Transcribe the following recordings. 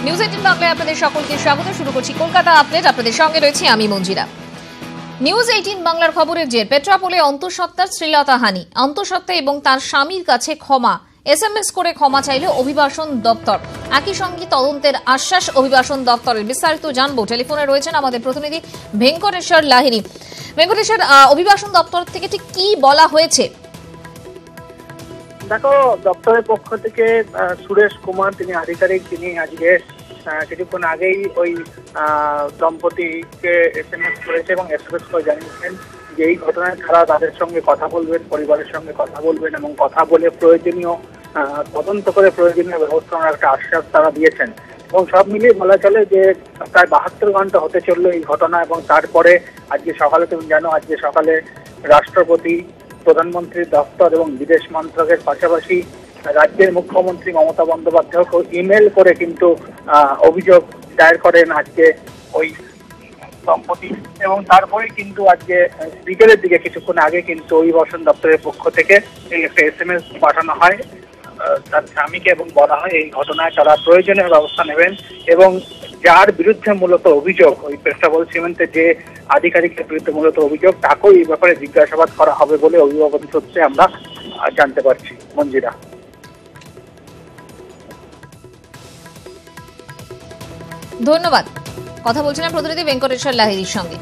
News 18 বাংলায় আপনাদের সকলকে স্বাগত। শুরু করছি কলকাতা আপডেট। আপনাদের সঙ্গে রয়েছে আমি মঞ্জিরা। নিউজ 18 বাংলার খবরের জের পেট্রাপোলে অন্তঃসত্ত্বার শ্লীলতাহানি, অন্তঃসত্ত্বা এবং তার স্বামীর কাছে ক্ষমা, এসএমএস করে ক্ষমা চাইল অভিবাসন দপ্তর। একই সঙ্গে তদন্তের আশ্বাস অভিবাসন দপ্তরের। বিস্তারিত জানবো, টেলিফোনে রয়েছেন আমাদের প্রতিনিধি ভেঙ্কটেশ্বর লাহিড়ী। ভেঙ্কটেশ্বর, অভিবাসন দপ্তর থেকে ঠিক কি বলা হয়েছে? দেখো, দপ্তরের পক্ষ থেকে সুরেশ কুমার, তিনি আধিকারিক, তিনি আজকে কিছুক্ষণ আগেই ওই দম্পতিকে এসএমএস করেছে এবং এসএমএস করে জানিয়েছেন যে এই ঘটনায় তারা তাদের সঙ্গে কথা বলবেন, পরিবারের সঙ্গে কথা বলবেন এবং কথা বলে প্রয়োজনীয় তদন্ত করে প্রয়োজনীয় ব্যবস্থা নেওয়ার একটা আশ্বাস তারা দিয়েছেন। এবং সব মিলিয়ে বলা চলে যে প্রায় 72 ঘন্টা হতে চললো এই ঘটনা, এবং তারপরে আজকে সকালে, তুমি জানো, আজকে সকালে রাষ্ট্রপতি, প্রধানমন্ত্রীর দপ্তর এবং বিদেশ মন্ত্রকের পাশাপাশি রাজ্যের মুখ্যমন্ত্রী মমতা বন্দ্যোপাধ্যায়কে ইমেল করে কিন্তু অভিযোগ দায়ের করেন আজকে ওই দম্পতি। এবং তারপরে কিন্তু আজকে বিকেলের দিকে, কিছুক্ষণ আগে কিন্তু অভিবাসন দপ্তরের পক্ষ থেকে একটা এসএমএস পাঠানো হয় তার স্বামীকে এবং বলা হয় এই ঘটনায় তারা প্রয়োজনীয় ব্যবস্থা নেবেন এবং যার বিরুদ্ধে মূলত অভিযোগ, ওই পেট্রাপোল সিমেন্টের যে আধিকারিকের বিরুদ্ধে মূলত অভিযোগ, তাকেও এই ব্যাপারে জিজ্ঞাসাবাদ করা হবে বলে অভিভাবক সূত্রে আমরা জানতে পারছি। মঞ্জিরা, ধন্যবাদ। কথা বলছিলাম প্রতিনিধি ভেঙ্কটেশ্বর লাহিড়ীর সঙ্গে।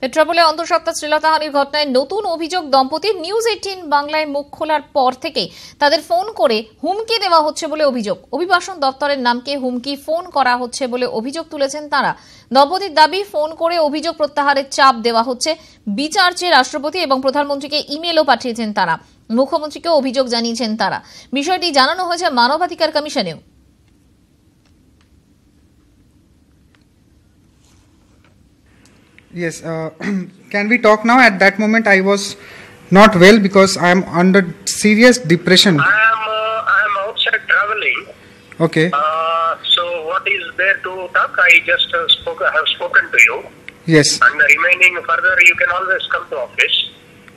পেট্রাপোলে অন্তঃসত্ত্বা শ্লীলতাহানির ঘটনায় নতুন অভিযোগ দম্পতির। নিউজ 18 বাংলায় মুখ খোলার পর থেকে তাদের ফোন করে হুমকি দেওয়া হচ্ছে বলে অভিযোগ। অভিবাসন দপ্তরের নামকে হুমকি ফোন করা হচ্ছে বলে অভিযোগ তুলেছেন তারা। দম্পতির দাবি, ফোন করে অভিযোগ প্রত্যাহারের চাপ দেওয়া হচ্ছে। বিচার চেয়ে রাষ্ট্রপতি এবং প্রধানমন্ত্রীকে ইমেলও পাঠিয়েছেন তারা। মুখ্যমন্ত্রীকেও অভিযোগ জানিয়েছেন তারা। বিষয়টি জানানো হয়েছে মানবাধিকার কমিশনেও। Yes, can we talk now? At that moment I was not well because I am under serious depression. I am outside traveling. Okay. So what is there to talk? I just have spoken to you. Yes. And remaining further, you can always come to office.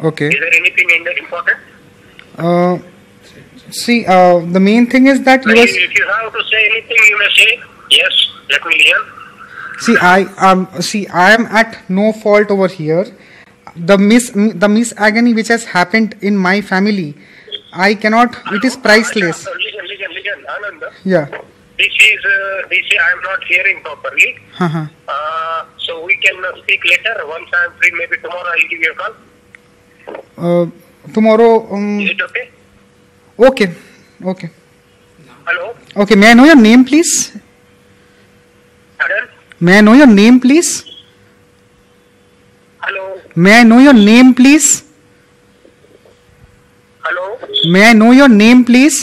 Okay. Is there anything important? See, the main thing is that you was... If you have to say anything, you may say. Yes, let me hear. See, I am at no fault over here. The miss agony which has happened in my family, I cannot. It is priceless. Listen, Anand. Yeah. This is I am not hearing properly. So we can speak later. Once I am free, maybe tomorrow I will give you a call. Tomorrow. Is it okay? Okay. Hello. Okay. May I know your name, please? Pardon? May I know your name, please? Hello. May I know your name, please? Hello. May I know your name, please?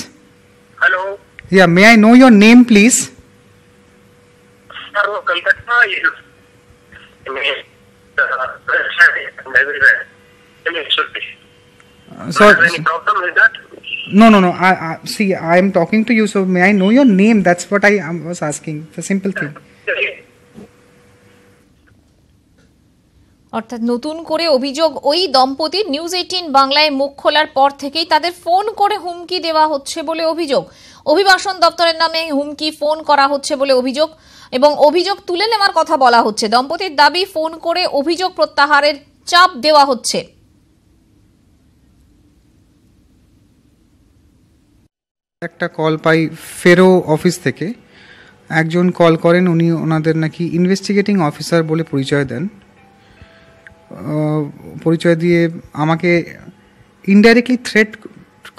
Hello. Yeah, may I know your name, please? Sir, Kolkata is everywhere. It should be. So, Any problem with that? no. See, I am talking to you, so may I know your name? That's what I was asking. It's a simple thing. অর্থাৎ নতুন করে অভিযোগ ওই দম্পতির। News 18 বাংলায় মুখ খোলার পর থেকেই তাদের ফোন করে হুমকি দেওয়া হচ্ছে বলে অভিযোগ। অভিবাসন দপ্তরের নামে হুমকি ফোন করা হচ্ছে বলে অভিযোগ এবং অভিযোগ তুলে নেওয়ার কথা বলা হচ্ছে। দম্পতির দাবি, ফোন করে অভিযোগ প্রত্যাহারের চাপ দেওয়া হচ্ছে। একটা কল পাই ফেরো অফিস থেকে। একজন কল করেন, উনি ওনাদের নাকি ইনভেস্টিগেটিং অফিসার বলে পরিচয় দেন। পরিচয় দিয়ে আমাকে ইনডাইরেক্টলি থ্রেট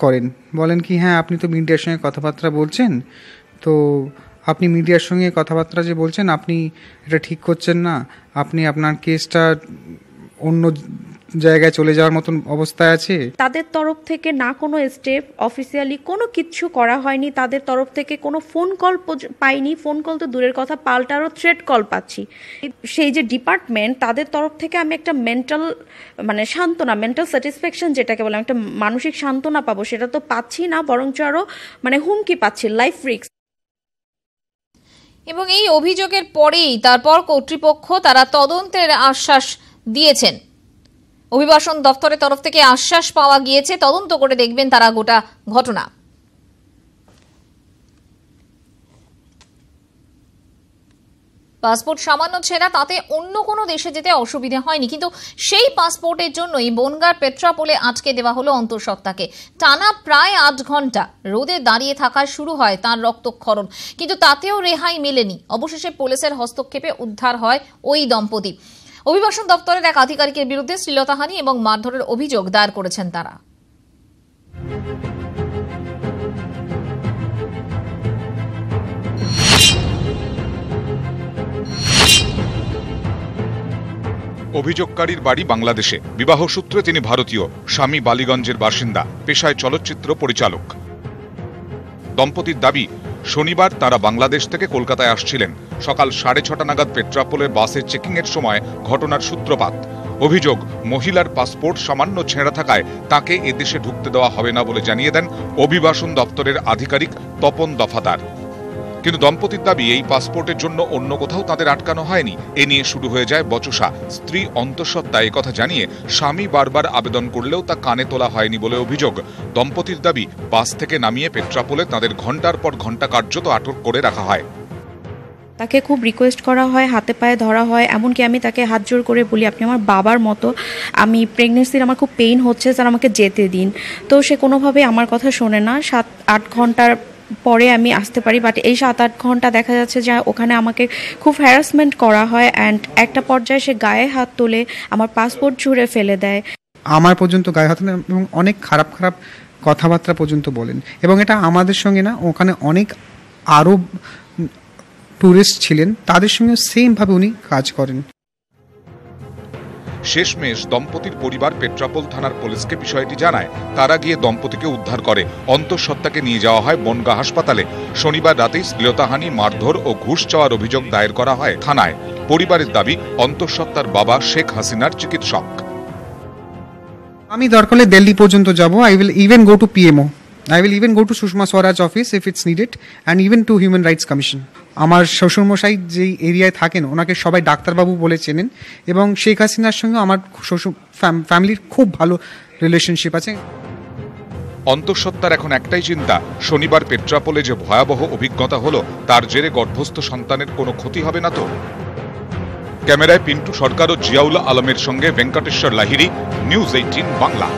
করেন, বলেন কি হ্যাঁ আপনি তো মিডিয়ার সঙ্গে কথাবার্তা বলছেন, তো আপনি মিডিয়ার সঙ্গে কথাবার্তা যে বলছেন আপনি এটা ঠিক করছেন না, আপনি আপনার কেসটা অন্য জায়গায় চলে যাওয়ার মতন অবস্থায় আছে। তাদের তরফ থেকে না কোনো স্টেপ অফিসিয়ালি কোনো কিচ্ছু করা হয়নি। তাদের তরফ থেকে কোনো ফোন কল পাইনি। ফোন কল তো দূরের কথা, পাল্টারও থ্রেট কল পাচ্ছি। সেই যে ডিপার্টমেন্ট, তাদের তরফ থেকে আমি একটা মেন্টাল সান্ত্বনা, মেন্টাল স্যাটিসফ্যাকশন যেটাকে বলে, একটা মানসিক সান্ত্বনা পাবো, সেটা তো পাচ্ছি না, বরঞ্চ আরও হুমকি পাচ্ছি, লাইফ রিস্ক। এবং এই অভিযোগের পরেই তারপর কর্তৃপক্ষ তারা তদন্তের আশ্বাস দিয়েছেন। অভিবাসন দপ্তরের তরফ থেকে আশ্বাস পাওয়া গিয়েছে, তদন্ত করে দেখবেন তারা গোটা ঘটনা। পাসপোর্ট সামান্য ছেঁড়া, তাতে অন্য কোনো দেশে যেতে অসুবিধা হয়নি, কিন্তু সেই পাসপোর্টের জন্যই বনগাঁর পেট্রাপোলে আটকে দেওয়া হলো অন্তঃসত্ত্বাকে। টানা প্রায় 8 ঘন্টা রোদে দাঁড়িয়ে থাকা শুরু হয় তার রক্তক্ষরণ, কিন্তু তাতেও রেহাই মেলেনি। অবশেষে পুলিশের হস্তক্ষেপে উদ্ধার হয় ওই দম্পতি। অভিবাসন দপ্তরের এক আধিকারিকের বিরুদ্ধে শ্লীলতাহানি এবং মারধরের অভিযোগ দায়ের করেছেন তারা। অভিযোগকারীর বাড়ি বাংলাদেশে, বিবাহ সূত্রে তিনি ভারতীয়, স্বামী বালিগঞ্জের বাসিন্দা, পেশায় চলচ্চিত্র পরিচালক। দম্পতির দাবি, শনিবার তারা বাংলাদেশ থেকে কলকাতায় আসছিলেন। সকাল 6:30 নাগাদ পেট্রাপোলের বাসে চেকিংয়ের সময় ঘটনার সূত্রপাত। অভিযোগ, মহিলার পাসপোর্ট সামান্য ছেঁড়া থাকায় তাকে এদেশে ঢুকতে দেওয়া হবে না বলে জানিয়ে দেন অভিবাসন দপ্তরের আধিকারিক তপন দফাদার। কিন্তু দম্পতির দাবি, এই পাসপোর্টের জন্য অন্য কোথাও তাদের আটকানো হয়নি। এ নিয়ে শুরু হয়ে যায় বচসা। স্ত্রী অন্তঃসত্ত্বা একথা জানিয়ে স্বামী বারবার আবেদন করলেও তা কানে তোলা হয়নি বলে অভিযোগ। দম্পতির দাবি, বাস থেকে নামিয়ে পেট্রাপোলে তাদের ঘণ্টার পর ঘণ্টা কার্যত আটক করে রাখা হয়। তাকে খুব রিকোয়েস্ট করা হয়, হাতে পায়ে ধরা হয়, এমনকি আমি তাকে হাত জোর করে বলি, আপনি আমার বাবার মতো, আমি প্রেগনেন্সির আমার খুব পেইন হচ্ছে, স্যার আমাকে যেতে দিন। তো সে কোনোভাবে আমার কথা শোনে না। 7-8 ঘন্টার পরে আমি আসতে পারি, বাট এই 7-8 ঘন্টা দেখা যাচ্ছে যে ওখানে আমাকে খুব হ্যারাসমেন্ট করা হয়। অ্যান্ড একটা পর্যায়ে সে গায়ে হাত তোলে, আমার পাসপোর্ট ছুঁড়ে ফেলে দেয়। আমার পর্যন্ত গায়ে হাত তোলেন এবং অনেক খারাপ খারাপ কথাবার্তা পর্যন্ত বলেন। এবং এটা আমাদের সঙ্গে না, ওখানে অনেক আরও ট্যুরিস্ট ছিলেন, তাদের সঙ্গে সেমভাবে উনি কাজ করেন। শেষমেশ দম্পতির পরিবার পেট্রাপোল থানার পুলিশকে বিষয়টি জানায়। তারা গিয়ে দম্পতিকে উদ্ধার করে। অন্তঃসত্ত্বাকে নিয়ে যাওয়া হয় বনগাঁ হাসপাতালে। শনিবার রাতেই শ্লীলতাহানি, মারধর ও ঘুষ চাওয়ার অভিযোগ দায়ের করা হয় থানায়। পরিবারের দাবি, অন্তঃসত্ত্বার বাবা শেখ হাসিনার চিকিৎসক। আমি দরকার হলে দিল্লি পর্যন্ত যাব। I will even go to PMO, I will even go to Sushma Swaraj office if it's needed, and even to Human Rights Commission. আমার শ্বশুরমশাই যেই এরিয়ায় থাকেন ওনাকে সবাই ডাক্তারবাবু বলে চেনেন, এবং শেখ হাসিনার সঙ্গে আমার শ্বশুর ফ্যামিলির খুব ভালো রিলেশনশিপ আছে। অন্তঃসত্ত্বার এখন একটাই চিন্তা, শনিবার পেট্রাপোলে যে ভয়াবহ অভিজ্ঞতা হলো তার জেরে গর্ভস্থ সন্তানের কোনো ক্ষতি হবে না তো? ক্যামেরায় পিন্টু সরকার ও জিয়াউল আলমের সঙ্গে ভেঙ্কটেশ্বর লাহিড়ী, নিউজ 18 বাংলা।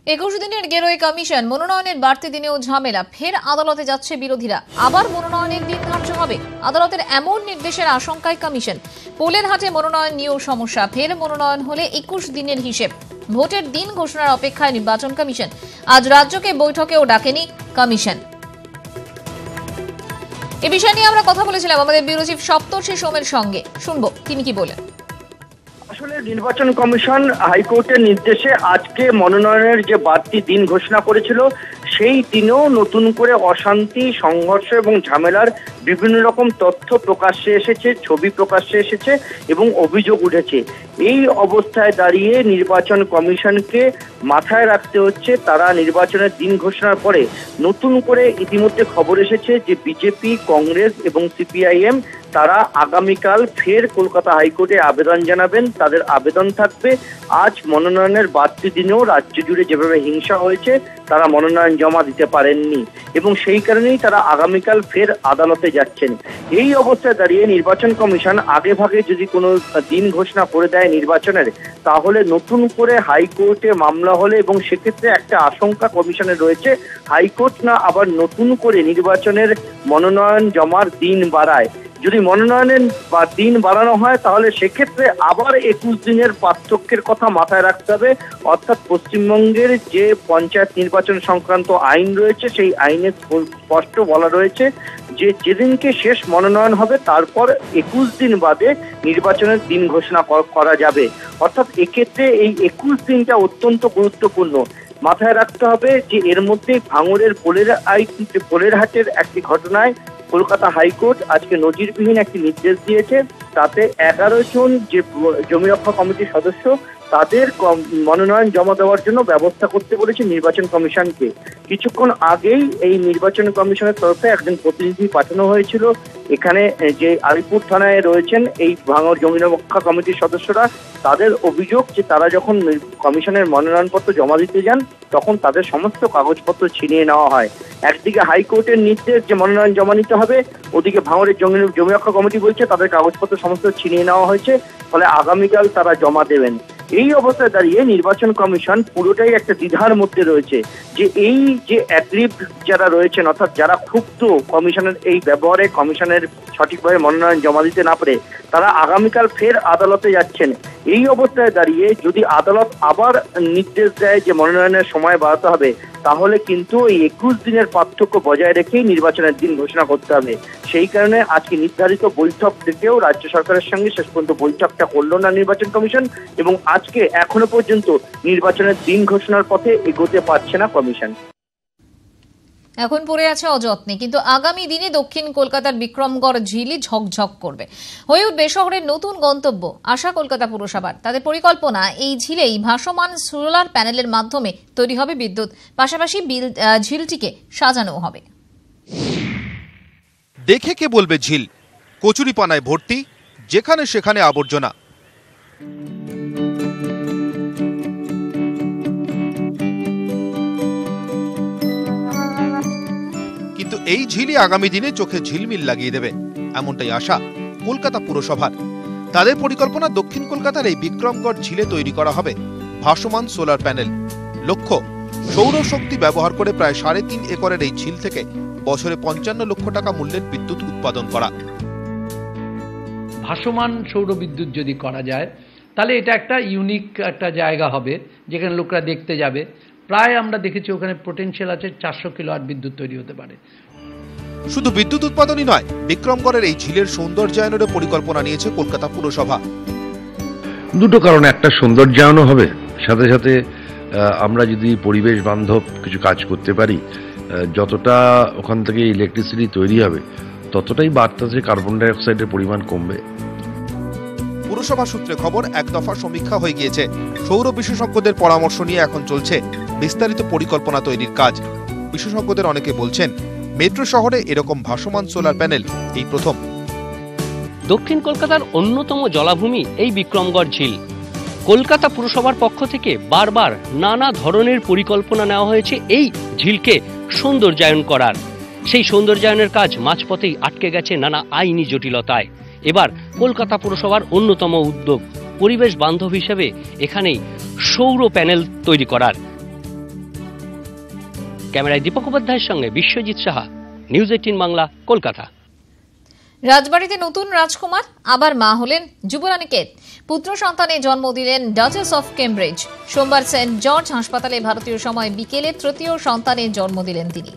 21 দিনের গেরোয় কমিশন, মনোনয়নের বাড়তি দিনেও ঝামেলা। ফের আদালতে যাচ্ছে বিরোধীরা, আবার মনোনয়নের দিন ধার্য হবে। আদালতের এমন নির্দেশের আশঙ্কায় কমিশন। পোলের হাটে মনোনয়ন নিয়েও সমস্যা। ফের মনোনয়ন হলে 21 দিনের হিসেব। ভোটের দিন ঘোষণার অপেক্ষায় নির্বাচন কমিশন। আজ রাজ্যকে বৈঠকেও ডাকেনি কমিশন। এ বিষয় নিয়ে আমরা কথা বলেছিলাম আমাদের ব্যুরো চিফ সপ্তর্ষি সোমের সঙ্গে, শুনবো তিনি কি বলেন। আসলে নির্বাচন কমিশন হাইকোর্টের নির্দেশে আজকে মনোনয়নের যে বাড়তি দিন ঘোষণা করেছিল, সেই দিনেও নতুন করে অশান্তি, সংঘর্ষ এবং ঝামেলার বিভিন্ন রকম তথ্য প্রকাশ্যে এসেছে, ছবি প্রকাশ্যে এসেছে এবং অভিযোগ উঠেছে। এই অবস্থায় দাঁড়িয়ে নির্বাচন কমিশনকে মাথায় রাখতে হচ্ছে, তারা নির্বাচনের দিন ঘোষণার পরে নতুন করে ইতিমধ্যে খবর এসেছে যে বিজেপি, কংগ্রেস এবং সিপিআইএম তারা আগামীকাল ফের কলকাতা হাইকোর্টে আবেদন জানাবেন। তাদের আবেদন থাকবে, আজ মনোনয়নের বাড়তি দিনেও রাজ্য জুড়ে যেভাবে হিংসা হয়েছে তারা মনোনয়ন জমা দিতে পারেননি এবং সেই কারণেই তারা আগামীকাল ফের আদালতে যাচ্ছেন। এই অবস্থায় দাঁড়িয়ে নির্বাচন কমিশন আগে ভাগে যদি কোনো দিন ঘোষণা করে দেয় নির্বাচনের, তাহলে নতুন করে হাইকোর্টে মামলা হলে, এবং সেক্ষেত্রে একটা আশঙ্কা কমিশনের রয়েছে, হাইকোর্ট না আবার নতুন করে নির্বাচনের মনোনয়ন জমার দিন বাড়ায়। যদি মনোনয়নের বা দিন বাড়ানো হয় তাহলে সেক্ষেত্রে আবার 21 দিনের পার্থক্যের কথা মাথায় রাখতে হবে। অর্থাৎ পশ্চিমবঙ্গের যে পঞ্চায়েত নির্বাচন সংক্রান্ত আইন রয়েছে, সেই আইনে স্পষ্ট বলা রয়েছে যে যেদিনকে শেষ মনোনয়ন হবে তারপর 21 দিন বাদে নির্বাচনের দিন ঘোষণা করা যাবে। অর্থাৎ এক্ষেত্রে এই 21 দিনটা অত্যন্ত গুরুত্বপূর্ণ। মাথায় রাখতে হবে যে এর মধ্যে ভাঙড়ের পোলের হাটের একটি ঘটনায় কলকাতা হাইকোর্ট আজকে নজিরবিহীন একটি নির্দেশ দিয়েছে তাতে 11 জন যে জমি রক্ষা কমিটির সদস্য তাদের মনোনয়ন জমা দেওয়ার জন্য ব্যবস্থা করতে বলেছে নির্বাচন কমিশনকে। কিছুক্ষণ আগেই এই নির্বাচন কমিশনের তরফে একজন প্রতিনিধি পাঠানো হয়েছিল এখানে, যে আলিপুর থানায় রয়েছেন এই ভাঙড় জমি রক্ষা কমিটির সদস্যরা। তাদের অভিযোগ যে তারা যখন কমিশনের মনোনয়নপত্র জমা দিতে যান তখন তাদের সমস্ত কাগজপত্র ছিনিয়ে নেওয়া হয়। একদিকে হাইকোর্টের নির্দেশ যে মনোনয়ন জমা নিতে হবে, ওদিকে ভাঙড়ের জমি রক্ষা কমিটি বলছে তাদের কাগজপত্র সমস্ত ছিনিয়ে নেওয়া হয়েছে, ফলে আগামীকাল তারা জমা দেবেন। এই অবস্থায় দাঁড়িয়ে নির্বাচন কমিশন পুরোটাই একটা দ্বিধার মধ্যে রয়েছে যে এই যে অ্যাগ্রিভ যারা রয়েছেন, অর্থাৎ যারা ক্ষুব্ধ কমিশনের এই ব্যবহারে, কমিশনের সঠিকভাবে মনোনয়ন জমা দিতে না পারে, তারা আগামীকাল ফের আদালতে যাচ্ছেন। এই অবস্থায় দাঁড়িয়ে যদি আদালত আবার নির্দেশ দেয় যে মনোনয়নের সময় বাড়াতে হবে, তাহলে কিন্তু এই 21 দিনের পার্থক্য বজায় রেখেই নির্বাচনের দিন ঘোষণা করতে হবে। সেই কারণে আজকে নির্ধারিত বৈঠক থেকেও রাজ্য সরকারের সঙ্গে শেষ পর্যন্ত বৈঠকটা করলো না নির্বাচন কমিশন, এবং আজকে এখনো পর্যন্ত নির্বাচনের দিন ঘোষণার পথে এগোতে পারছে না কমিশন। এখন পড়ে আছে অযত্নে, কিন্তু আগামী দিনে দক্ষিণ কলকাতার বিক্রমগড় ঝিলই ঝকঝক করবে, হয়ে উঠবে শহরের নতুন গন্তব্য। আশা কলকাতা পুরসভার, তাদের পরিকল্পনা এই ঝিলেই ভাসমান সোলার প্যানেলের মাধ্যমে তৈরি হবে বিদ্যুৎ, পাশাপাশি ঝিলটিকে সাজানো হবে। দেখে কে বলবে ঝিল? কচুরিপানায় ভর্তি, যেখানে সেখানে আবর্জনা। কিন্তু এই ঝিলই আগামী দিনে চোখে ঝিলমিল লাগিয়ে দেবে, এমনটাই আশা কলকাতা পুরসভার। তাদের পরিকল্পনা দক্ষিণ কলকাতার এই বিক্রমগড় ঝিলে তৈরি করা হবে ভাসমান সোলার প্যানেল। লক্ষ্য, সৌরশক্তি ব্যবহার করে প্রায় 3.5 একরের এই ঝিল থেকে বছরে 55 লক্ষ টাকা মূল্যের বিদ্যুৎ উৎপাদন করা। ভাসমান সৌর বিদ্যুৎ যদি করা যায় তাহলে এটা একটা ইউনিক একটা জায়গা হবে যেখানে লোকরা দেখতে যাবে। প্রায় আমরা দেখেছি ওখানে পোটেনশিয়াল আছে 400 কিলোওয়াট বিদ্যুৎ তৈরি হতে পারে। শুধু বিদ্যুৎ উৎপাদনই নয়, বিক্রমগড়ের এই ঝিলের সৌন্দর্যায়নের পরিকল্পনা নিয়েছে কলকাতা পুরসভা। দুটো কারণে, একটা সৌন্দর্যায়নও হবে, সাথে সাথে আমরা যদি পরিবেশ বান্ধব কিছু কাজ করতে পারি, যতটা ওখান থেকে ইলেকট্রিসিটি তৈরি হবে ততটাই বাড়তেছে কার্বন ডাই অক্সাইডের পরিমাণ কমবে। পুরসভা সূত্রে খবর, এক দফা সমীক্ষা হয়ে গিয়েছে। সৌর বিশেষজ্ঞদের পরামর্শ নিয়ে এখন চলছে বিস্তারিত পরিকল্পনা তৈরির কাজ। বিশেষজ্ঞদের অনেকে বলছেন মেট্রো শহরে এরকম ভাসমান সোলার প্যানেল এই প্রথম। দক্ষিণ কলকাতার অন্যতম জলাভূমি এই বিক্রমগড় ঝিল। কলকাতা পুরসভার পক্ষ থেকে বারবার নানা ধরনের পরিকল্পনা নেওয়া হয়েছে এই ঝিলকে সৌন্দর্যায়ন করার। সেই সৌন্দর্যায়নের কাজ মাঝপথেই আটকে গেছে নানা আইনি জটিলতায়। এবার কলকাতা পুরসভার অন্যতম উদ্যোগ পরিবেশ বান্ধব হিসেবে এখানেই সৌর প্যানেল তৈরি করার। ক্যামেরায় দীপক উপাধ্যায়ের সঙ্গে বিশ্বজিৎ সাহা, নিউজ 18 বাংলা, কলকাতা। রাজবাড়িতে নতুন রাজকুমার, আবার মা হলেন যুবরানী। পুত্র সন্তানে জন্ম দিলেন ডাচেস অফ কেমব্রিজ। সোমবার সেন্ট জর্জ হাসপাতালে ভারতীয় সময় বিকেলে তৃতীয় সন্তানের জন্ম দিলেন তিনি।